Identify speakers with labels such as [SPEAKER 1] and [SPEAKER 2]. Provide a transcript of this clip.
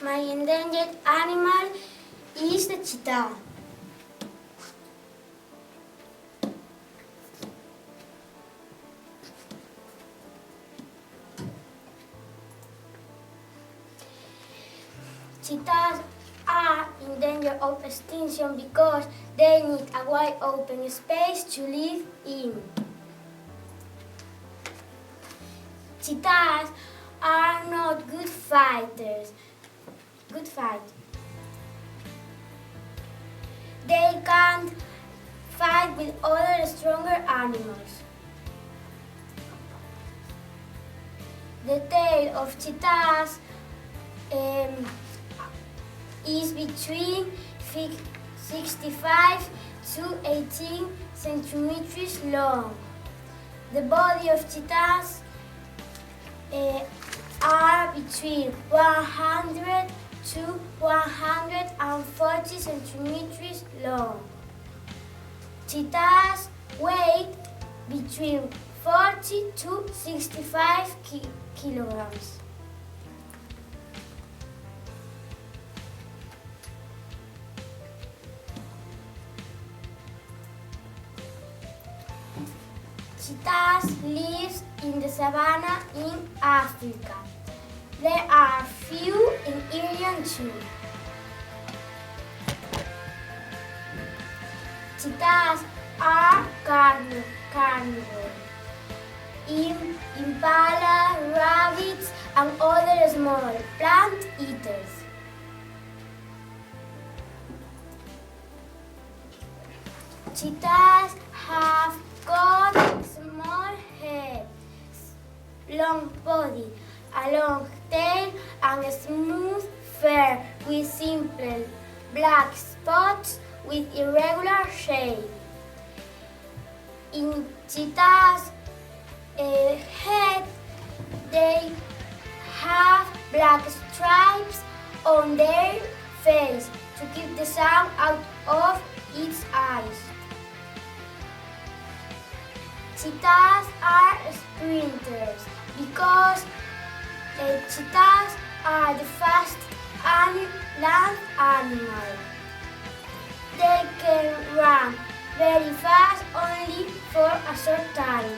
[SPEAKER 1] My endangered animal is the cheetah. Cheetahs are in danger of extinction because they need a wide open space to live in. Cheetahs are not good fighters. They can't fight with other stronger animals. The tail of cheetahs is between 65 to 18 centimeters long. The body of cheetahs are between 100 to 140 centimeters long. Cheetahs weigh between 40 to 65 kilograms. Cheetahs live in the savanna in Africa. There are few in India too. Cheetahs are carnivore. Impala, rabbits, and other small plant eaters. Cheetahs have got small head, long body, a long tail, and a smooth fur with simple black spots with irregular shape. In cheetahs' head, they have black stripes on their face to keep the sun out of its eyes. Cheetahs are sprinters because cheetahs are the fastest land animal. They can run very fast only for a short time.